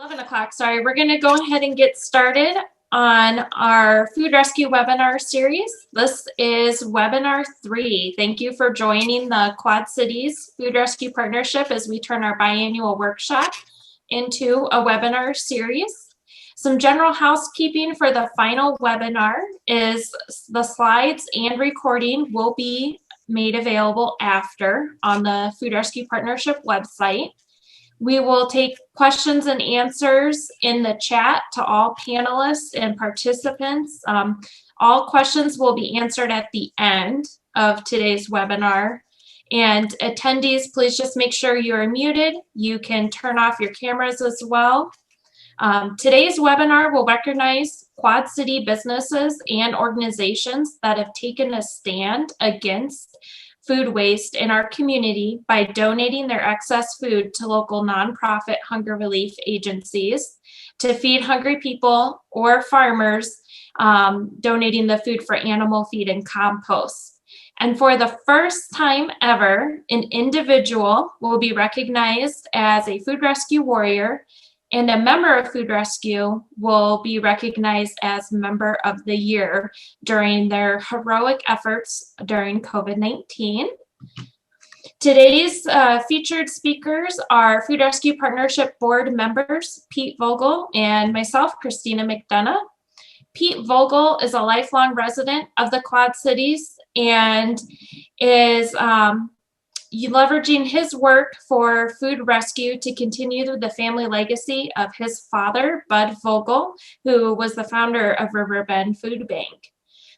11 o'clock, sorry. We're going to go ahead and get started on our food rescue webinar series. This is webinar 3. Thank you for joining the Quad Cities Food Rescue Partnership as we turn our biannual workshop into a webinar series. Some general housekeeping for the final webinar is the slides and recording will be made available after on the Food Rescue Partnership website. We will take questions and answers in the chat to all panelists and participants. All questions will be answered at the end of today's webinar. And attendees, please just make sure you are muted. You can turn off your cameras as well. Today's webinar will recognize Quad City businesses and organizations that have taken a stand against food waste in our community by donating their excess food to local nonprofit hunger relief agencies to feed hungry people, or farmers donating the food for animal feed and compost. And for the first time ever, an individual will be recognized as a food rescue warrior, and a member of Food Rescue will be recognized as Member of the Year during their heroic efforts during COVID-19. Today's featured speakers are Food Rescue Partnership Board members, Pete Vogel and myself, Christina McDonough. Pete Vogel is a lifelong resident of the Quad Cities and is leveraging his work for food rescue to continue the family legacy of his father, Bud Vogel, who was the founder of Riverbend Food Bank.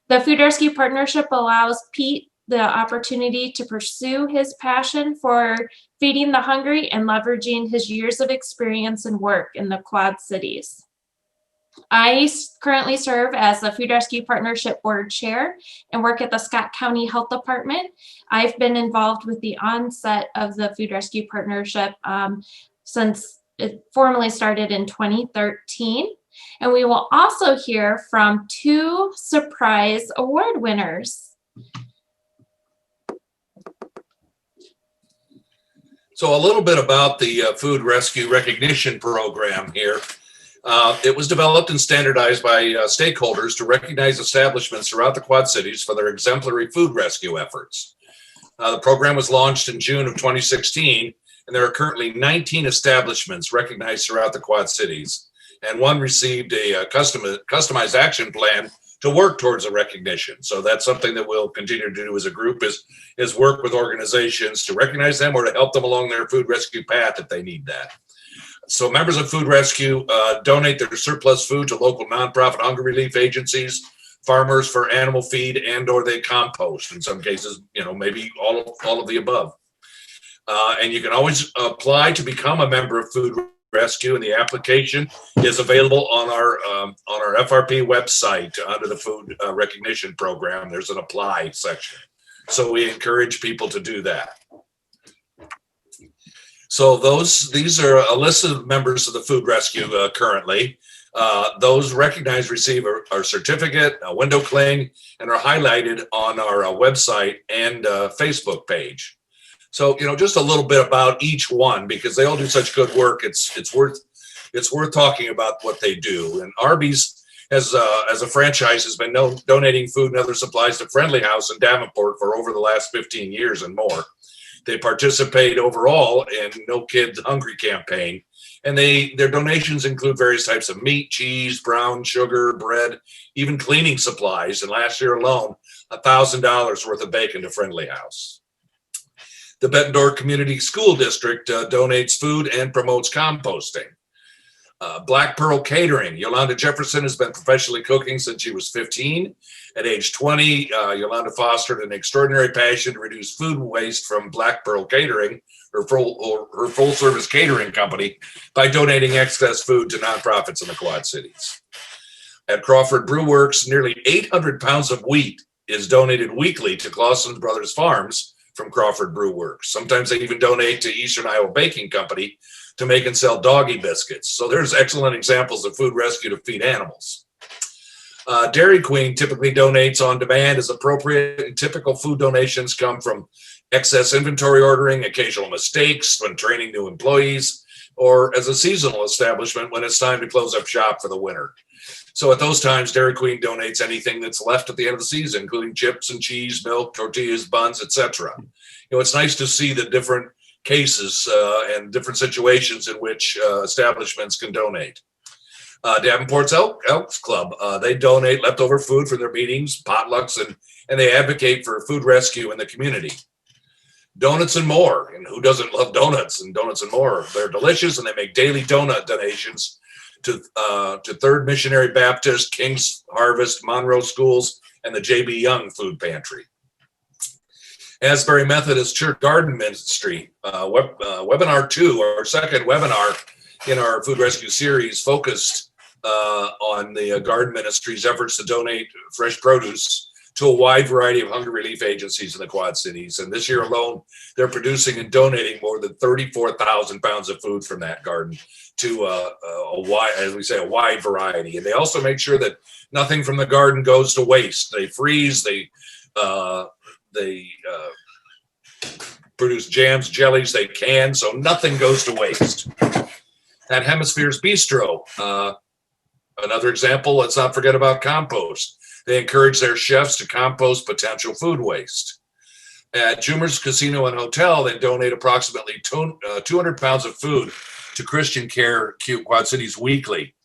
The Food Rescue Partnership allows Pete the opportunity to pursue his passion for feeding the hungry and leveraging his years of experience and work in the Quad Cities. I currently serve as the Food Rescue Partnership Board Chair and work at the Scott County Health Department. I've been involved with the onset of the Food Rescue Partnership since it formally started in 2013. And we will also hear from 2 surprise award winners. So a little bit about the Food Rescue Recognition Program here. It was developed and standardized by stakeholders to recognize establishments throughout the Quad Cities for their exemplary food rescue efforts. The program was launched in June of 2016, and there are currently 19 establishments recognized throughout the Quad Cities, and one received a customized action plan to work towards a recognition. So that's something that we'll continue to do as a group, is work with organizations to recognize them or to help them along their food rescue path if they need that. So members of Food Rescue donate their surplus food to local nonprofit hunger relief agencies, farmers for animal feed, and or they compost. In some cases, maybe all of the above. And you can always apply to become a member of Food Rescue, and the application is available on our FRP website under the Food Recognition Program. There's an apply section. So we encourage people to do that. So these are a list of members of the Food Rescue currently. Those recognized receive our certificate, a window cling, and are highlighted on our website and Facebook page. So just a little bit about each one, because they all do such good work. It's worth talking about what they do. And Arby's, as a franchise, has been donating food and other supplies to Friendly House in Davenport for over the last 15 years and more. They participate overall in No Kids Hungry campaign, and their donations include various types of meat, cheese, brown sugar, bread, even cleaning supplies. And last year alone, $1,000 worth of bacon to Friendly House. The Bettendorf Community School District donates food and promotes composting. Blckpearl Catering. Yolanda Jefferson has been professionally cooking since she was 15. At age 20, Yolanda fostered an extraordinary passion to reduce food waste from Blckpearl Catering, her full-service catering company, by donating excess food to nonprofits in the Quad Cities. At Crawford Brew Works, nearly 800 pounds of wheat is donated weekly to Clausen Brothers Farms from Crawford Brew Works. Sometimes they even donate to Eastern Iowa Baking Company to make and sell doggy biscuits. So there's excellent examples of food rescue to feed animals. Dairy Queen typically donates on demand as appropriate, and typical food donations come from excess inventory ordering, occasional mistakes when training new employees, or as a seasonal establishment when it's time to close up shop for the winter. So at those times, Dairy Queen donates anything that's left at the end of the season, including chips and cheese, milk, tortillas, buns, etc. It's nice to see the different cases and different situations in which establishments can donate. Davenport's Elks Club, they donate leftover food for their meetings, potlucks, and they advocate for food rescue in the community. Donuts and More, and who doesn't love donuts and donuts and more? They're delicious, and they make daily donut donations to Third Missionary Baptist, King's Harvest, Monroe Schools, and the J.B. Young Food Pantry. Asbury Methodist Church Garden Ministry, webinar 2, our second webinar in our food rescue series, focused on the garden ministry's efforts to donate fresh produce to a wide variety of hunger relief agencies in the Quad Cities. And this year alone, they're producing and donating more than 34,000 pounds of food from that garden to a wide variety. And they also make sure that nothing from the garden goes to waste. They freeze, they produce jams, jellies, they can, so nothing goes to waste. At Hemisphere's Bistro, another example, let's not forget about compost. They encourage their chefs to compost potential food waste. At Jumer's Casino and Hotel, they donate approximately 200 pounds of food to Christian Care Quad Cities weekly.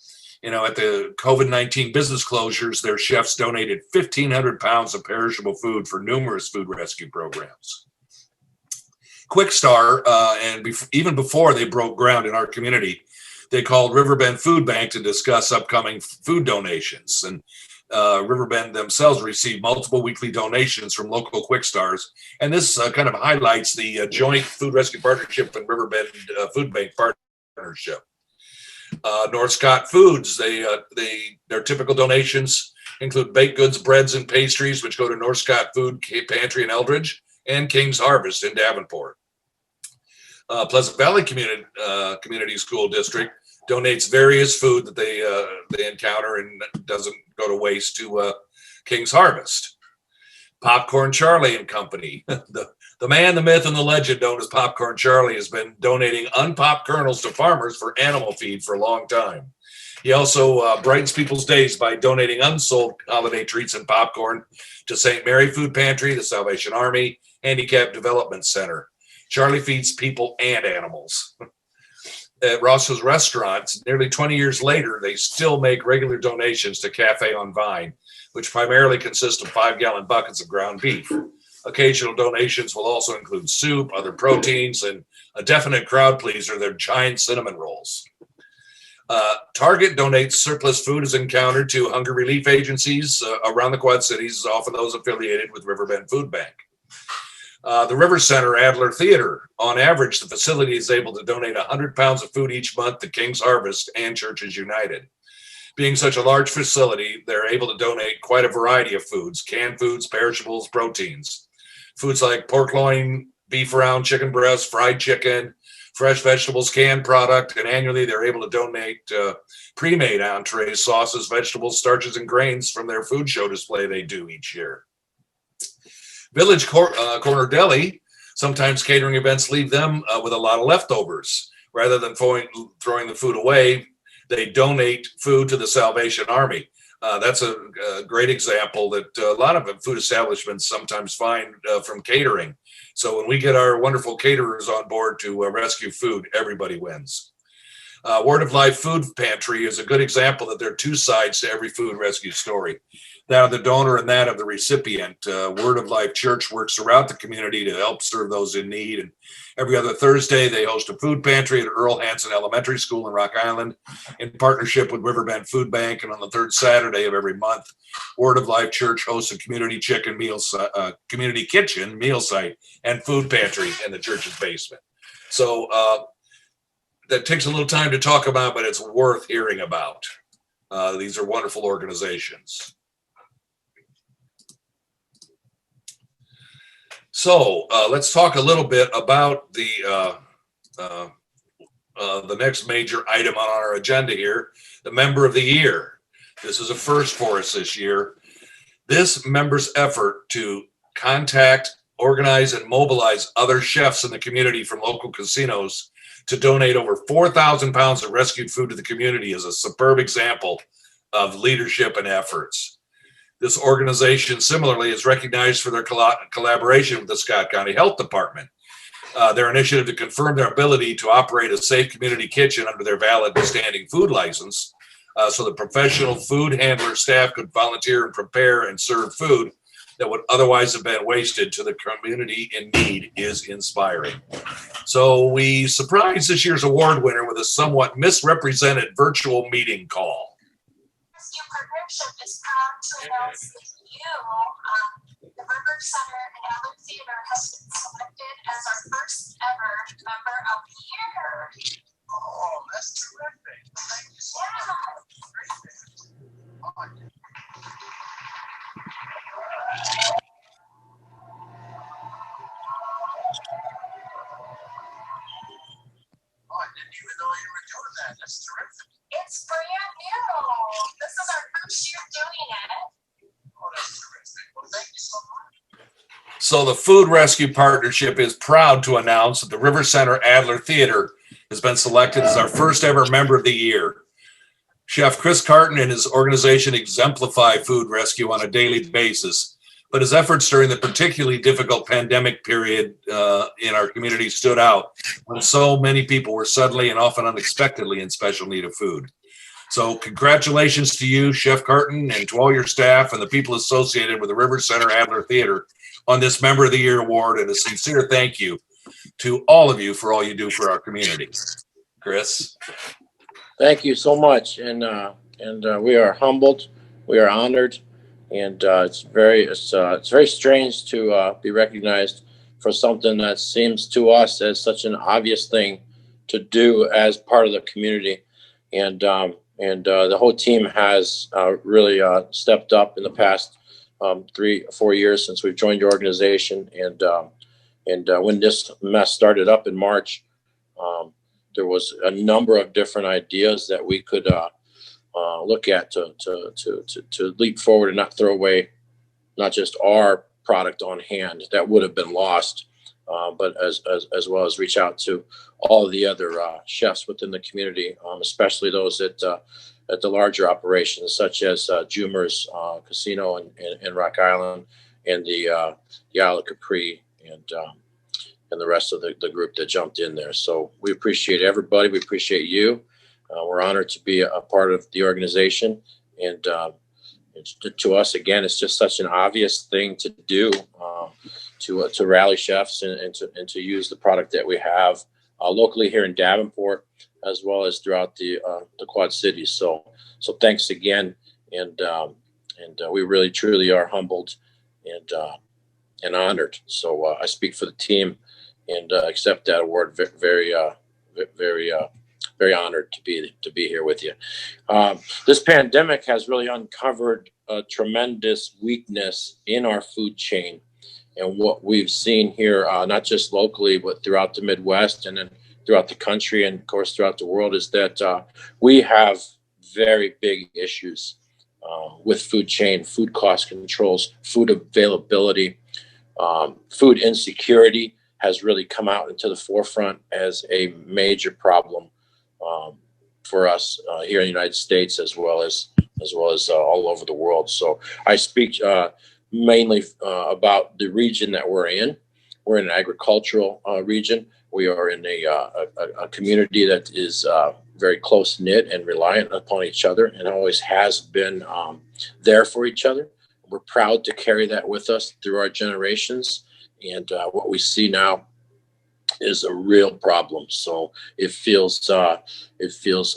At the COVID-19 business closures, their chefs donated 1,500 pounds of perishable food for numerous food rescue programs. Quick Star, even before they broke ground in our community, they called Riverbend Food Bank to discuss upcoming food donations. And Riverbend themselves received multiple weekly donations from local Quick Stars. And this kind of highlights the joint food rescue partnership and Riverbend Food Bank partnership. North Scott Foods, their typical donations include baked goods, breads, and pastries, which go to North Scott Food Pantry in Eldridge and King's Harvest in Davenport. Pleasant Valley Community School District donates various food that they encounter and doesn't go to waste to King's Harvest. Popcorn Charlie and Company, the man, the myth, and the legend known as Popcorn Charlie, has been donating unpopped kernels to farmers for animal feed for a long time. He also brightens people's days by donating unsold holiday treats and popcorn to St. Mary Food Pantry, the Salvation Army, Handicap Development Center. Charlie feeds people and animals. At Ross's Restaurants, nearly 20 years later, they still make regular donations to Cafe on Vine, which primarily consist of 5-gallon buckets of ground beef. Occasional donations will also include soup, other proteins, and a definite crowd pleaser, their giant cinnamon rolls. Target donates surplus food as encountered to hunger relief agencies around the Quad Cities, often those affiliated with Riverbend Food Bank. The RiverCenter Adler Theater, on average, the facility is able to donate 100 pounds of food each month to King's Harvest and Churches United. Being such a large facility, they're able to donate quite a variety of foods, canned foods, perishables, proteins. Foods like pork loin, beef round, chicken breast, fried chicken, fresh vegetables, canned product, and annually they're able to donate pre-made entrees, sauces, vegetables, starches, and grains from their food show display they do each year. Village Corner Deli, sometimes catering events leave them with a lot of leftovers. Rather than throwing the food away, they donate food to the Salvation Army. That's a great example that a lot of food establishments sometimes find from catering. So when we get our wonderful caterers on board to rescue food, everybody wins. Word of Life Food Pantry is a good example that there are two sides to every food rescue story. That of the donor and that of the recipient. Word of Life Church works throughout the community to help serve those in need. And every other Thursday, they host a food pantry at Earl Hansen Elementary School in Rock Island in partnership with Riverbend Food Bank. And on the third Saturday of every month, Word of Life Church hosts a community kitchen meal site and food pantry in the church's basement. So that takes a little time to talk about, but it's worth hearing about. These are wonderful organizations. So let's talk a little bit about the next major item on our agenda here, the Member of the Year. This is a first for us this year. This member's effort to contact, organize, and mobilize other chefs in the community from local casinos to donate over 4,000 pounds of rescued food to the community is a superb example of leadership and efforts. This organization similarly is recognized for their collaboration with the Scott County Health Department. Their initiative to confirm their ability to operate a safe community kitchen under their valid standing food license, so the professional food handler staff could volunteer and prepare and serve food that would otherwise have been wasted to the community in need, is inspiring. So we surprised this year's award winner with a somewhat misrepresented virtual meeting call. Rescue Partnership is proud to announce that the RiverCenter and Adler Theater has been selected as our first ever member of the year. Oh, that's terrific. Thank you so much. Oh, I didn't even know you were doing that. That's terrific. It's brand new. This is our first year doing it. Oh, that's terrific. Well, thank you so much. So the Food Rescue Partnership is proud to announce that the RiverCenter Adler Theater has been selected as our first ever member of the year. Chef Chris Carton and his organization exemplify food rescue on a daily basis, but his efforts during the particularly difficult pandemic period in our community stood out when so many people were suddenly and often unexpectedly in special need of food. So congratulations to you, Chef Carton, and to all your staff and the people associated with the RiverCenter Adler Theater on this Member of the Year award, and a sincere thank you to all of you for all you do for our community. Chris? Thank you so much, and we are humbled, we are honored, and it's very strange to be recognized for something that seems to us as such an obvious thing to do as part of the community, and the whole team has really stepped up in the past 3 or 4 years since we've joined your organization, and when this mess started up in March. There was a number of different ideas that we could look at to leap forward and not throw away not just our product on hand that would have been lost, but as well as reach out to all of the other chefs within the community, especially those at the larger operations such as Jumer's Casino in Rock Island, and the Isle of Capri, and the rest of the group that jumped in there. So we appreciate everybody. We appreciate you. We're honored to be a part of the organization. And to us, again, it's just such an obvious thing to do, to rally chefs and to use the product that we have locally here in Davenport, as well as throughout the Quad Cities. So thanks again. And we really, truly are humbled and honored. So I speak for the team and accept that award. Very honored to be here with you. This pandemic has really uncovered a tremendous weakness in our food chain, and what we've seen here, not just locally but throughout the Midwest and then throughout the country, and of course throughout the world, is that we have very big issues with food chain, food cost controls, food availability, food insecurity has really come out into the forefront as a major problem for us here in the United States, as well as all over the world. So I speak mainly about the region that we're in. We're in an agricultural region. We are in a community that is very close knit and reliant upon each other, and always has been there for each other. We're proud to carry that with us through our generations. And what we see now is a real problem. So it feels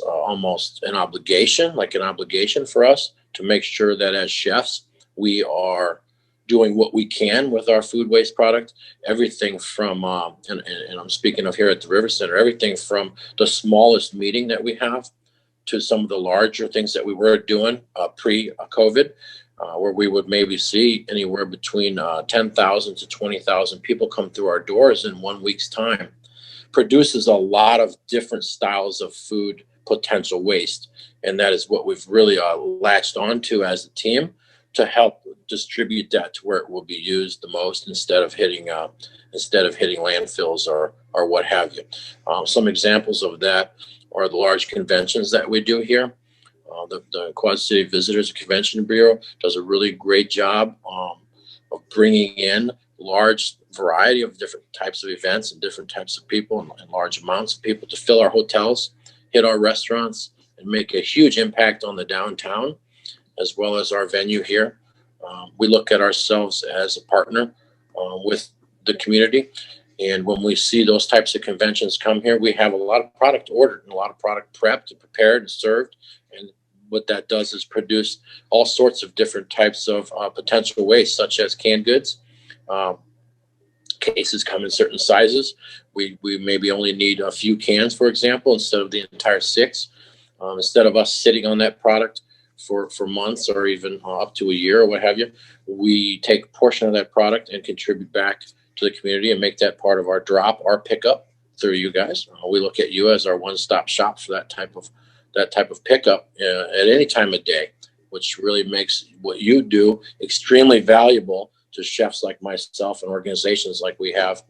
almost an obligation for us to make sure that as chefs, we are doing what we can with our food waste product. Everything from, and I'm speaking of here at the RiverCenter, everything from the smallest meeting that we have to some of the larger things that we were doing pre-COVID. Where we would maybe see anywhere between 10,000 to 20,000 people come through our doors in 1 week's time, produces a lot of different styles of food potential waste. And that is what we've really latched onto as a team, to help distribute that to where it will be used the most instead of hitting landfills or what have you. Some examples of that are the large conventions that we do here. The Quad City Visitors Convention Bureau does a really great job of bringing in large variety of different types of events and different types of people and large amounts of people to fill our hotels, hit our restaurants, and make a huge impact on the downtown, as well as our venue here. We look at ourselves as a partner with the community. And when we see those types of conventions come here, we have a lot of product ordered and a lot of product prepped and prepared and served. And what that does is produce all sorts of different types of potential waste, such as canned goods. Cases come in certain sizes. We maybe only need a few cans, for example, instead of the entire 6. Instead of us sitting on that product for months or even up to a year or what have you, we take a portion of that product and contribute back to the community and make that part of our drop, our pickup through you guys. We look at you as our one-stop shop for that type of pickup at any time of day, which really makes what you do extremely valuable to chefs like myself and organizations like we have.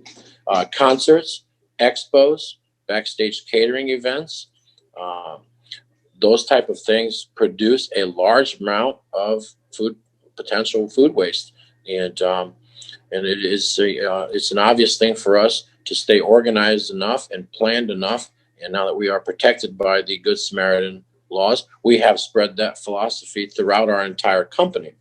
Concerts, expos, backstage catering events, those type of things produce a large amount of potential food waste. And it is it's an obvious thing for us to stay organized enough and planned enough. And now that we are protected by the Good Samaritan laws, we have spread that philosophy throughout our entire company.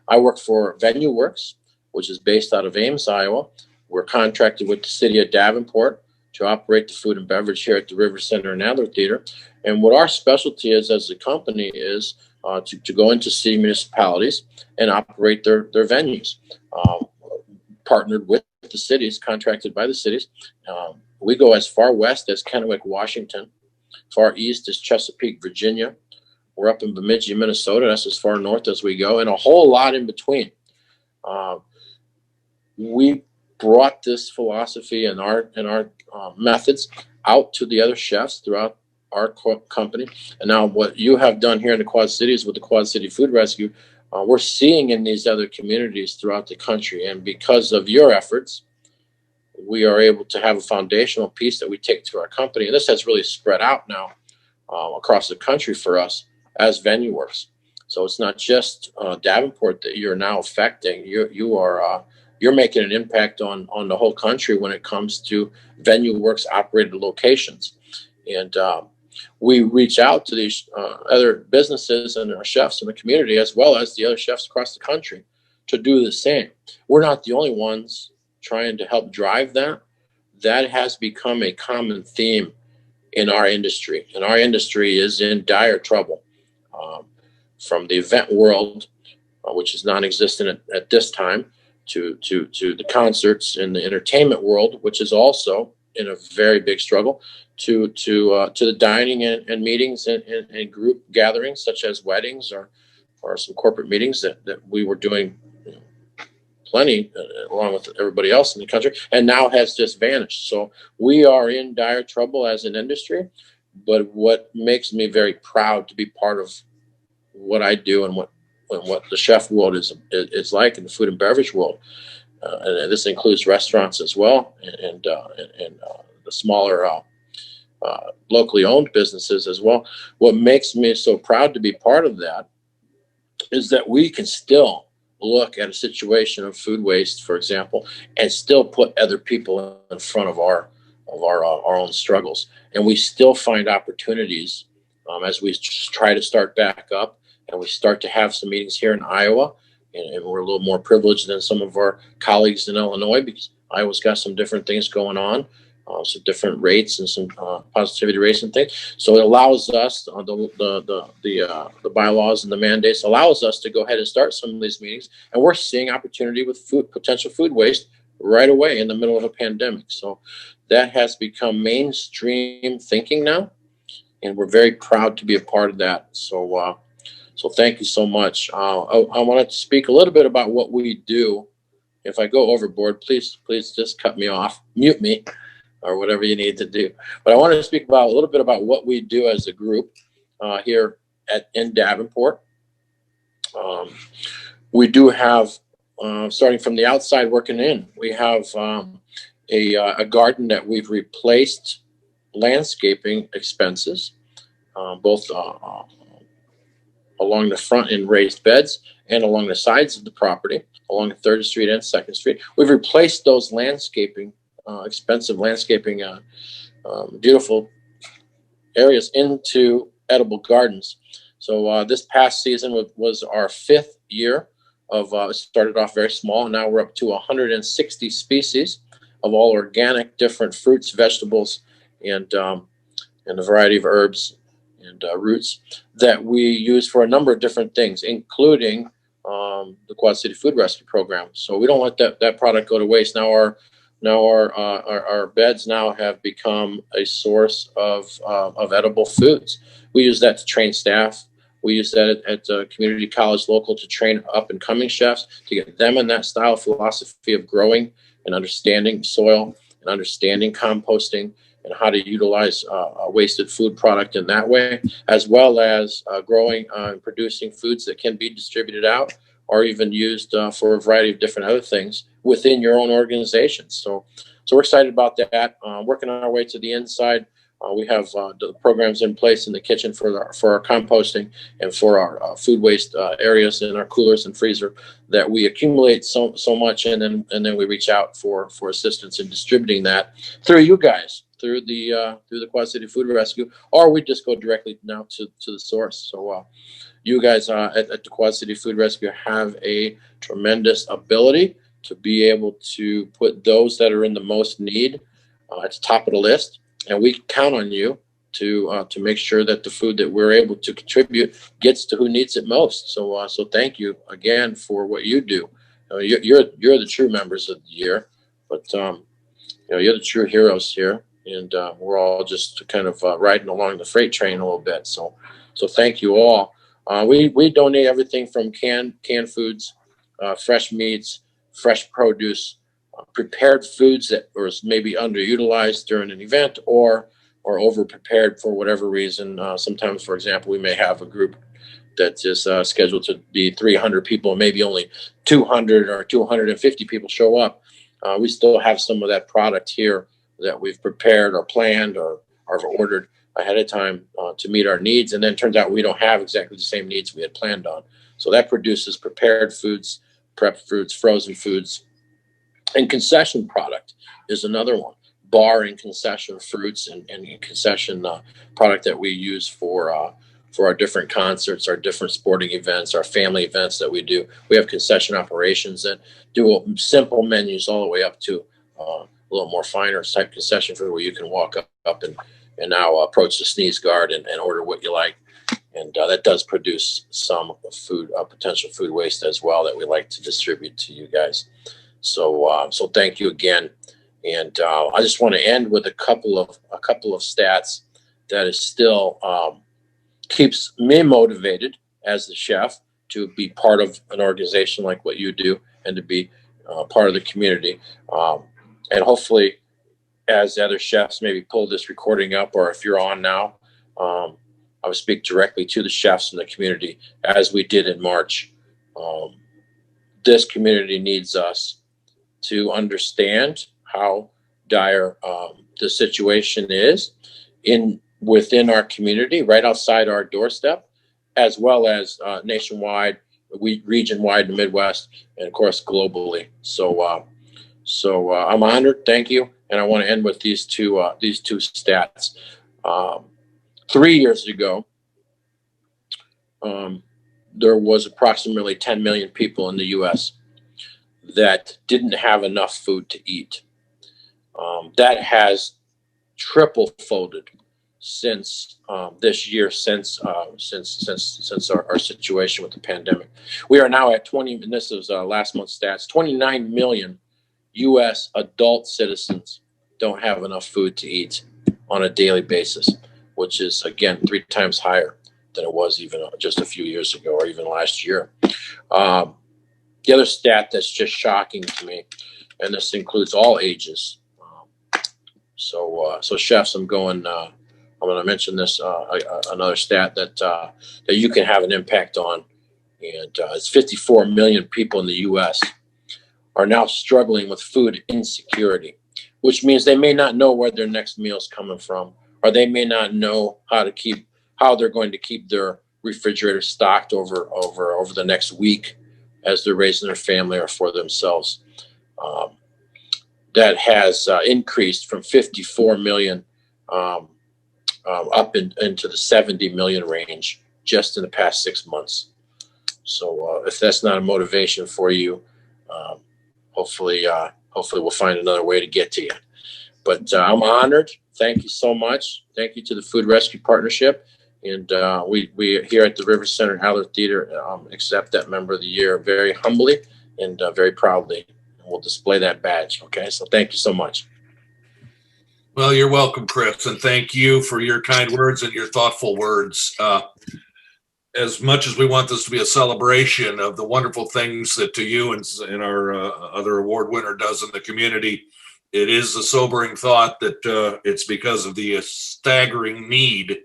I work for Venue Works, which is based out of Ames, Iowa. We're contracted with the city of Davenport to operate the food and beverage here at the RiverCenter and Adler Theater. And what our specialty is as a company is to go into city municipalities and operate their venues. Partnered with the cities, contracted by the cities. We go as far west as Kennewick, Washington. Far east is Chesapeake, Virginia. We're up in Bemidji, Minnesota. That's as far north as we go, and a whole lot in between. We brought this philosophy and our methods out to the other chefs throughout our company. And now what you have done here in the Quad Cities with the Quad City Food Rescue, we're seeing in these other communities throughout the country. And because of your efforts, we are able to have a foundational piece that we take to our company. And this has really spread out now across the country for us as Venue Works. So it's not just Davenport that you're now affecting. You're making an impact on the whole country when it comes to Venue Works operated locations. And we reach out to these other businesses and our chefs in the community, as well as the other chefs across the country, to do the same. We're not the only ones trying to help drive that. That has become a common theme in our industry, and our industry is in dire trouble. From the event world, which is non-existent at this time, to the concerts in the entertainment world, which is also in a very big struggle, to the dining and meetings and group gatherings such as weddings or some corporate meetings that we were doing plenty along with everybody else in the country, and now has just vanished. So we are in dire trouble as an industry, but what makes me very proud to be part of what I do and what the chef world is like in the food and beverage world, and this includes restaurants as well, and the smaller locally owned businesses as well. What makes me so proud to be part of that is that we can still look at a situation of food waste, for example, and still put other people in front of our own struggles, and we still find opportunities as we try to start back up. And we start to have some meetings here in Iowa, and we're a little more privileged than some of our colleagues in Illinois because Iowa's got some different things going on, some different rates and some positivity rates and things. So it allows us, the bylaws and the mandates allows us to go ahead and start some of these meetings. And we're seeing opportunity with potential food waste right away in the middle of a pandemic. So that has become mainstream thinking now, and we're very proud to be a part of that. So thank you so much. I wanted to speak a little bit about what we do. If I go overboard, please just cut me off, mute me, or whatever you need to do. But I wanted to speak about a little bit about what we do as a group here in Davenport. we do have, starting from the outside working in, we have a garden that we've replaced landscaping expenses, both along the front in raised beds and along the sides of the property, along 3rd Street and 2nd Street. We've replaced those landscaping, expensive landscaping, beautiful areas into edible gardens. So this past season was our 5th year of, started off very small, and now we're up to 160 species of all organic, different fruits, vegetables, and a variety of herbs and roots that we use for a number of different things, including the Quad City Food Rescue Program. So we don't let that product go to waste. Now our beds now have become a source of edible foods. We use that to train staff. We use that at community college local to train up and coming chefs, to get them in that style of philosophy of growing and understanding soil and understanding composting and how to utilize a wasted food product in that way, as well as growing and producing foods that can be distributed out or even used for a variety of different other things within your own organization. So we're excited about that. Working our way to the inside. We have the programs in place in the kitchen for our composting and for our food waste areas in our coolers and freezer that we accumulate so much, and then we reach out for assistance in distributing that through you guys, through the Quad City Food Rescue, or we just go directly now to the source. So you guys at the Quad City Food Rescue have a tremendous ability to be able to put those that are in the most need at the top of the list. And we count on you to make sure that the food that we're able to contribute gets to who needs it most. So thank you again for what you do. You're the true members of the year, but you're the true heroes here, and we're all just kind of riding along the freight train a little bit. So thank you all. We donate everything from canned foods, fresh meats, fresh produce, prepared foods that were maybe underutilized during an event or over prepared for whatever reason. Sometimes, for example, we may have a group that is scheduled to be 300 people, and maybe only 200 or 250 people show up. We still have some of that product here that we've prepared or planned or ordered ahead of time to meet our needs. And then it turns out we don't have exactly the same needs we had planned on. So that produces prepared foods, prepped foods, frozen foods. And concession product is another one. Bar and concession fruits and concession product that we use for our different concerts, our different sporting events, our family events that we do. We have concession operations that do simple menus all the way up to a little more finer type concession food where you can walk up and now approach the sneeze guard and order what you like. And that does produce some food, potential food waste as well that we like to distribute to you guys. So thank you again. And I just want to end with a couple of stats that is still keeps me motivated as the chef to be part of an organization like what you do and to be part of the community. And hopefully, as other chefs maybe pull this recording up, or if you're on now, I will speak directly to the chefs in the community as we did in March. This community needs us to understand how dire the situation is within our community, right outside our doorstep, as well as nationwide, region-wide, the Midwest, and of course globally. So I'm honored. Thank you, and I want to end with these two stats. 3 years ago, there was approximately 10 million people in the U.S. that didn't have enough food to eat. That has triple folded since this year, since our situation with the pandemic. We are now at 20, and this is last month's stats, 29 million U.S. adult citizens don't have enough food to eat on a daily basis, which is, again, 3 times higher than it was even just a few years ago or even last year. The other stat that's just shocking to me, and this includes all ages. So chefs, I'm going to mention this, another stat that you can have an impact on And it's 54 million people in the U.S. are now struggling with food insecurity, which means they may not know where their next meal is coming from, or they may not know how they're going to keep their refrigerator stocked over the next week as they're raising their family or for themselves. That has increased from 54 million up into the 70 million range just in the past 6 months. So if that's not a motivation for you, hopefully we'll find another way to get to you. But I'm honored. Thank you so much. Thank you to the Food Rescue Partnership. And we here at the RiverCenter Adler Theater accept that Member of the Year very humbly and very proudly. We'll display that badge. Okay, so thank you so much. Well, you're welcome, Chris, and thank you for your kind words and your thoughtful words. As much as we want this to be a celebration of the wonderful things that to you and our other award winner does in the community, it is a sobering thought that it's because of the staggering need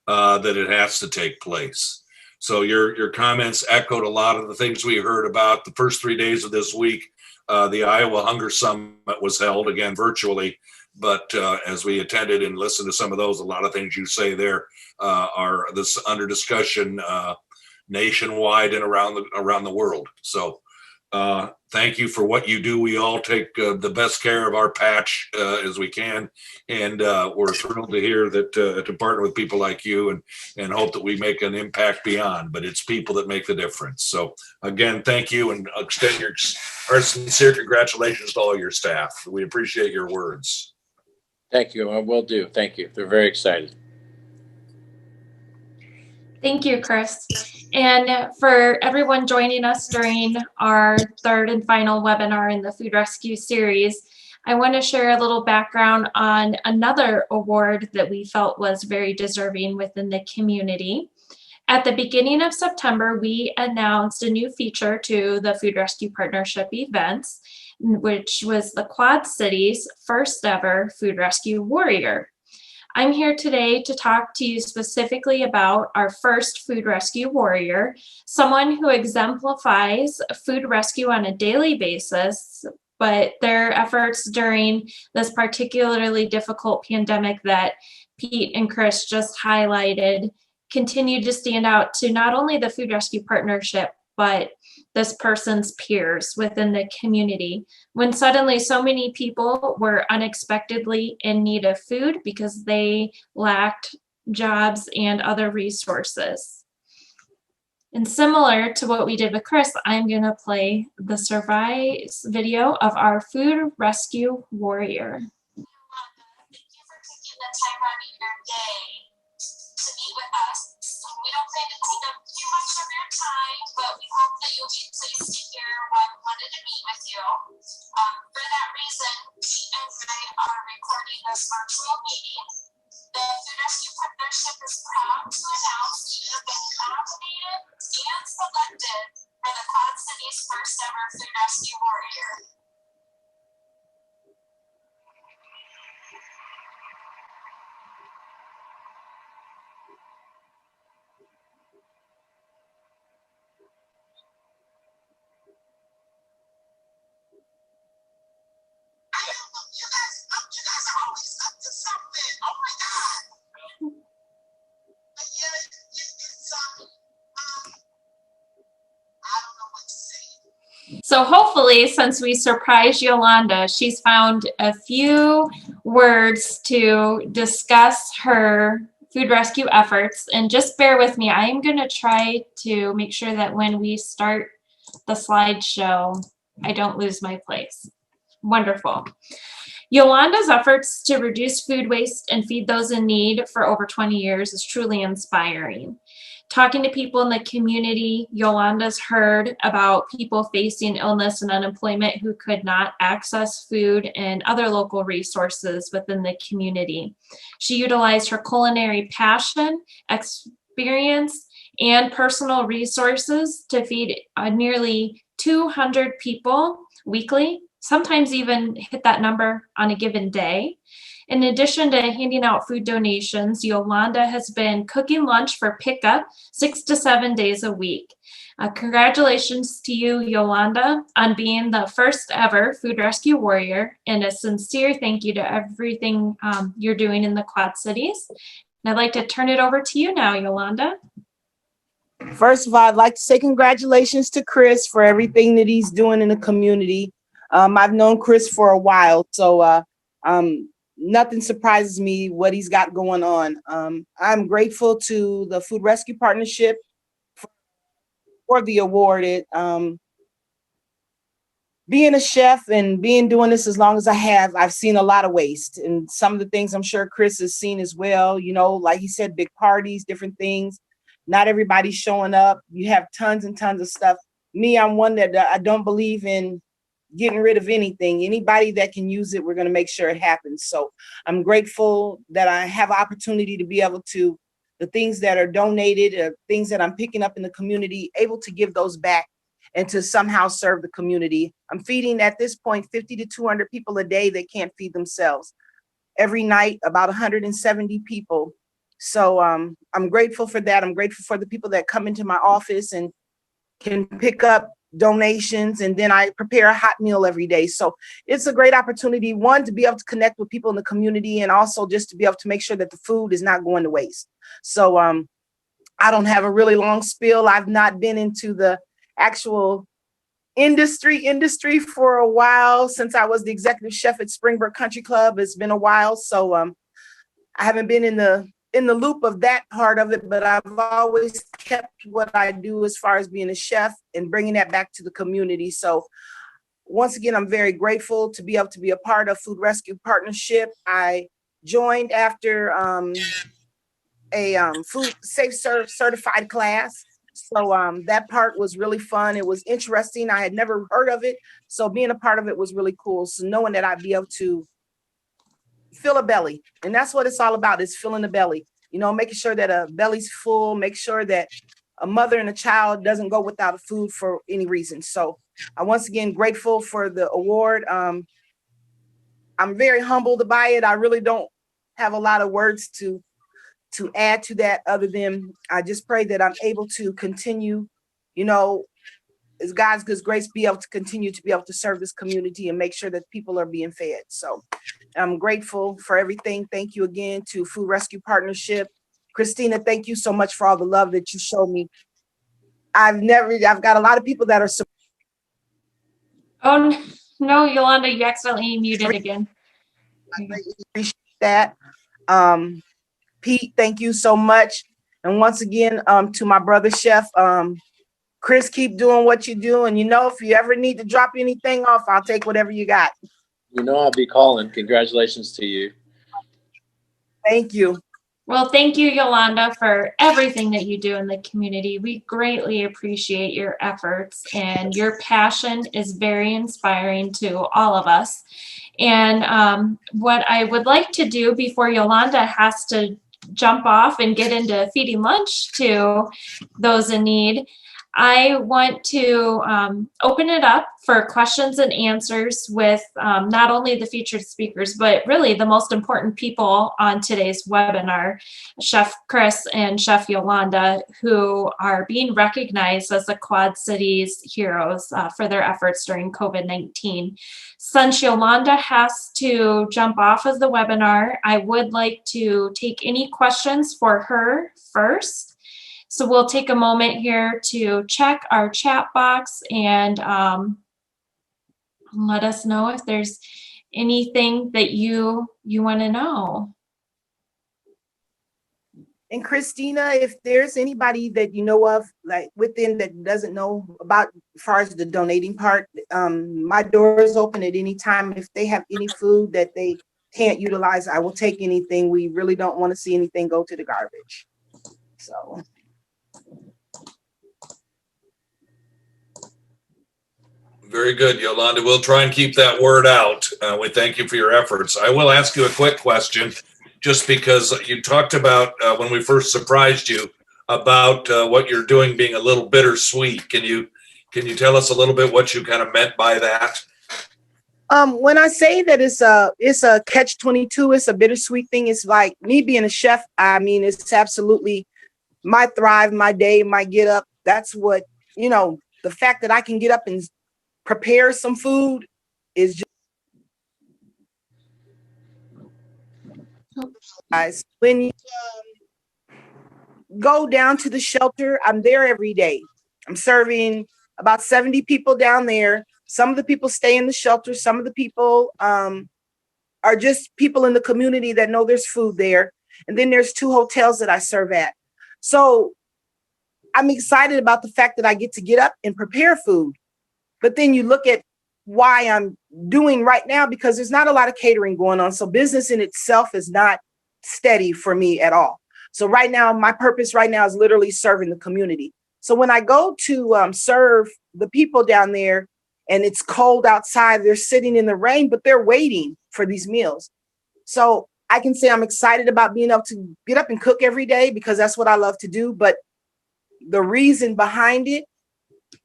that it has to take place. So your comments echoed a lot of the things we heard about the first 3 days of this week. The Iowa Hunger Summit was held again virtually, but as we attended and listened to some of those, a lot of things you say there are this under discussion nationwide and around the world. So thank you for what you do. We all take the best care of our patch as we can, and we're thrilled to hear that to partner with people like you and hope that we make an impact beyond. But it's people that make the difference. So again, thank you, and extend our sincere congratulations to all your staff. We appreciate your words. Thank you. I will do. Thank you. They're very excited. Thank you, Chris. And for everyone joining us during our third and final webinar in the Food Rescue series, I want to share a little background on another award that we felt was very deserving within the community. At the beginning of September, we announced a new feature to the Food Rescue Partnership events, which was the Quad Cities' first ever Food Rescue Warrior. I'm here today to talk to you specifically about our first Food Rescue Warrior, someone who exemplifies food rescue on a daily basis, but their efforts during this particularly difficult pandemic that Pete and Chris just highlighted continue to stand out to not only the Food Rescue Partnership, but this person's peers within the community, when suddenly so many people were unexpectedly in need of food because they lacked jobs and other resources. And similar to what we did with Chris, I'm going to play the Survive video of our Food Rescue Warrior. Yolanda, thank you for taking the time out of your day to meet with us. We don't plan to take up too much of your time, but we hope that you'll be pleased to hear why we wanted to meet with you. For that reason, Pete and I are recording this virtual meeting. The Food Rescue Partnership is proud to announce that you have been nominated and selected for the Quad Cities' first ever Food Rescue Warrior. You guys are always up to something. Oh my God. But yeah, it's I don't know what to say. So hopefully, since we surprised Yolanda, she's found a few words to discuss her food rescue efforts. And just bear with me. I am going to try to make sure that when we start the slideshow, I don't lose my place. Wonderful. Yolanda's efforts to reduce food waste and feed those in need for over 20 years is truly inspiring. Talking to people in the community, Yolanda's heard about people facing illness and unemployment who could not access food and other local resources within the community. She utilized her culinary passion, experience, and personal resources to feed nearly 200 people weekly, sometimes even hit that number on a given day. In addition to handing out food donations, Yolanda has been cooking lunch for pickup 6 to 7 days a week. Congratulations to you, Yolanda, on being the first ever food rescue warrior, and a sincere thank you to everything you're doing in the Quad Cities. And I'd like to turn it over to you now, Yolanda. First of all, I'd like to say congratulations to Chris for everything that he's doing in the community. I've known Chris for a while, so nothing surprises me what he's got going on. I'm grateful to the Food Rescue Partnership for the award. Being a chef and doing this as long as I have, I've seen a lot of waste, and some of the things I'm sure Chris has seen as well. You know, like he said, big parties, different things. Not everybody's showing up. You have tons and tons of stuff. Me, I'm one that I don't believe in getting rid of anything. Anybody that can use it, we're going to make sure it happens. So I'm grateful that I have opportunity to be able to, the things that are donated, things that I'm picking up in the community, able to give those back and to somehow serve the community. I'm feeding at this point 50 to 200 people a day that can't feed themselves. Every night, about 170 people. So I'm grateful for that. I'm grateful for the people that come into my office and can pick up donations, and then I prepare a hot meal every day. So it's a great opportunity, one, to be able to connect with people in the community, and also just to be able to make sure that the food is not going to waste. So I don't have a really long spiel. I've not been into the actual industry for a while. Since I was the executive chef at Springbrook Country Club, it's been a while. So I haven't been in the loop of that part of it, but I've always kept what I do as far as being a chef and bringing that back to the community. So once again, I'm very grateful to be able to be a part of Food Rescue Partnership. I joined after a food safe serve certified class. So that part was really fun. It was interesting. I had never heard of it. So being a part of it was really cool. So knowing that I'd be able to fill a belly, and that's what it's all about, is filling the belly, you know, making sure that a belly's full, make sure that a mother and a child doesn't go without a food for any reason. So I'm once again grateful for the award. I'm very humbled by it. I really don't have a lot of words to add to that, other than I just pray that I'm able to continue, you know, as God's good grace, be able to continue to be able to serve this community and make sure that people are being fed. So I'm grateful for everything. Thank you again to Food Rescue Partnership. Christina, thank you so much for all the love that you showed me. I've got a lot of people that are. Oh, no, Yolanda, you accidentally muted again. I appreciate that. Pete, thank you so much. And once again, to my brother chef, Chris, keep doing what you do. And you know, if you ever need to drop anything off, I'll take whatever you got. You know, I'll be calling. Congratulations to you. Thank you. Well, thank you, Yolanda, for everything that you do in the community. We greatly appreciate your efforts, and your passion is very inspiring to all of us. And what I would like to do before Yolanda has to jump off and get into feeding lunch to those in need, I want to open it up for questions and answers with not only the featured speakers, but really the most important people on today's webinar, Chef Chris and Chef Yolanda, who are being recognized as the Quad Cities heroes for their efforts during COVID-19. Since Yolanda has to jump off of the webinar, I would like to take any questions for her first. So we'll take a moment here to check our chat box and let us know if there's anything that you want to know. And Christina, if there's anybody that you know of, like within, that doesn't know about as far as the donating part, my door is open at any time. If they have any food that they can't utilize, I will take anything. We really don't want to see anything go to the garbage. So. Very good, Yolanda. We'll try and keep that word out. We thank you for your efforts. I will ask you a quick question, just because you talked about when we first surprised you about what you're doing being a little bittersweet. Can you tell us a little bit what you kind of meant by that? When I say that it's a catch-22, it's a bittersweet thing. It's like me being a chef. I mean, it's absolutely my thrive, my day, my get up. That's what, the fact that I can get up and prepare some food is just guys. When you go down to the shelter, I'm there every day. I'm serving about 70 people down there. Some of the people stay in the shelter. Some of the people are just people in the community that know there's food there. And then there's 2 hotels that I serve at. So I'm excited about the fact that I get up and prepare food. But then you look at why I'm doing right now, because there's not a lot of catering going on. So business in itself is not steady for me at all. So right now, my purpose right now is literally serving the community. So when I go to serve the people down there and it's cold outside, they're sitting in the rain, but they're waiting for these meals. So I can say I'm excited about being able to get up and cook every day because that's what I love to do. But the reason behind it,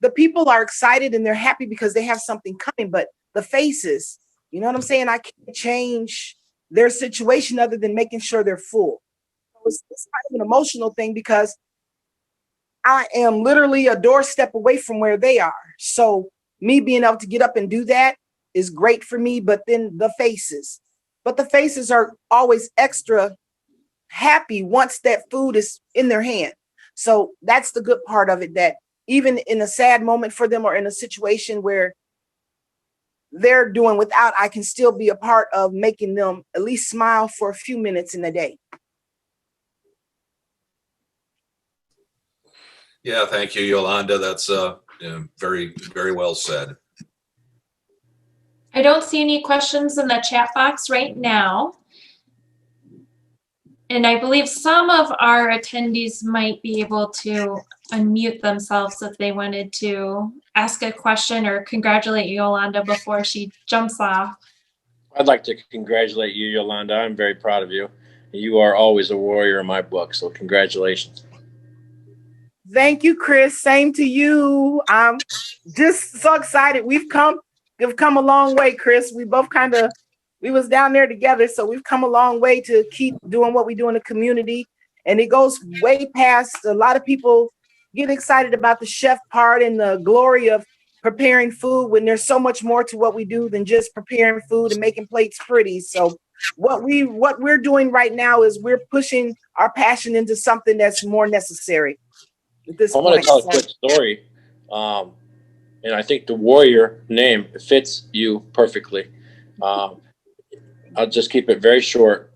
the people are excited and they're happy because they have something coming, but the faces, you know what I'm saying? I can't change their situation other than making sure they're full. It's kind of an emotional thing because I am literally a doorstep away from where they are. So me being able to get up and do that is great for me, but then the faces are always extra happy once that food is in their hand. So that's the good part of it, that even in a sad moment for them or in a situation where they're doing without, I can still be a part of making them at least smile for a few minutes in the day. Yeah, thank you, Yolanda. That's very, very well said. I don't see any questions in the chat box right now. And I believe some of our attendees might be able to unmute themselves if they wanted to ask a question or congratulate Yolanda before she jumps off. I'd like to congratulate you, Yolanda. I'm very proud of you. You are always a warrior in my book, so congratulations. Thank you, Chris. Same to you. I'm just so excited. We've come a long way, Chris. We was down there together, so we've come a long way to keep doing what we do in the community. And it goes way past, a lot of people get excited about the chef part and the glory of preparing food when there's so much more to what we do than just preparing food and making plates pretty. So what we're doing right now is we're pushing our passion into something that's more necessary. I'm going to tell a quick story. And I think the warrior name fits you perfectly. I'll just keep it very short.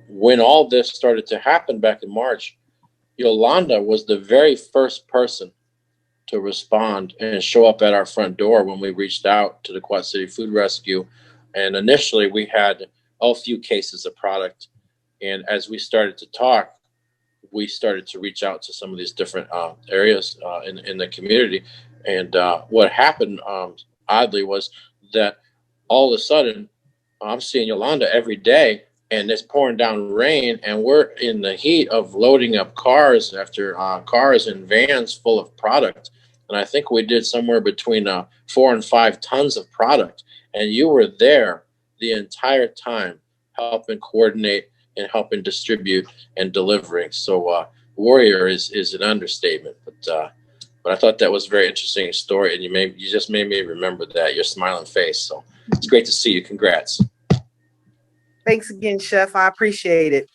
When all this started to happen back in March, Yolanda was the very first person to respond and show up at our front door when we reached out to the Quad City Food Rescue. And initially we had a few cases of product. And as we started to talk, we started to reach out to some of these different areas in the community. And what happened, oddly, was that all of a sudden, I'm seeing Yolanda every day, and it's pouring down rain, and we're in the heat of loading up cars after cars and vans full of product. And I think we did somewhere between 4 and 5 tons of product. And you were there the entire time helping coordinate and helping distribute and delivering. So warrior is an understatement, but I thought that was a very interesting story, and you just made me remember that, your smiling face. So it's great to see you. Congrats. Thanks again, Chef. I appreciate it.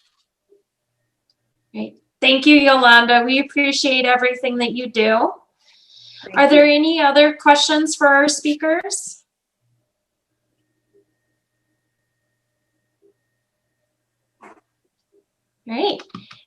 Great. Thank you, Yolanda. We appreciate everything that you do. Are there any other questions for our speakers? Great.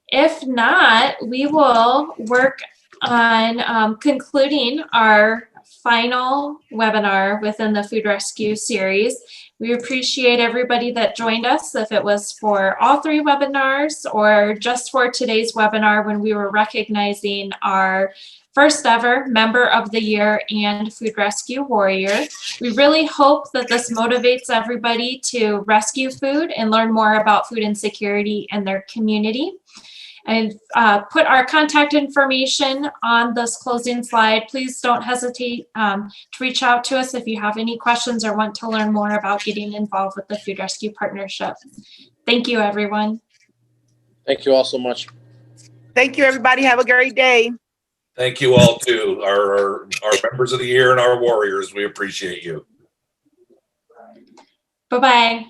If not, we will work on concluding our final webinar within the Food Rescue series. We appreciate everybody that joined us, if it was for all 3 webinars or just for today's webinar when we were recognizing our first ever Member of the Year and Food Rescue Warrior. We really hope that this motivates everybody to rescue food and learn more about food insecurity in their community. And put our contact information on this closing slide. Please don't hesitate to reach out to us if you have any questions or want to learn more about getting involved with the Food Rescue Partnership. Thank you, everyone. Thank you all so much. Thank you, everybody. Have a great day. Thank you all too, our members of the year and our warriors. We appreciate you. Bye-bye.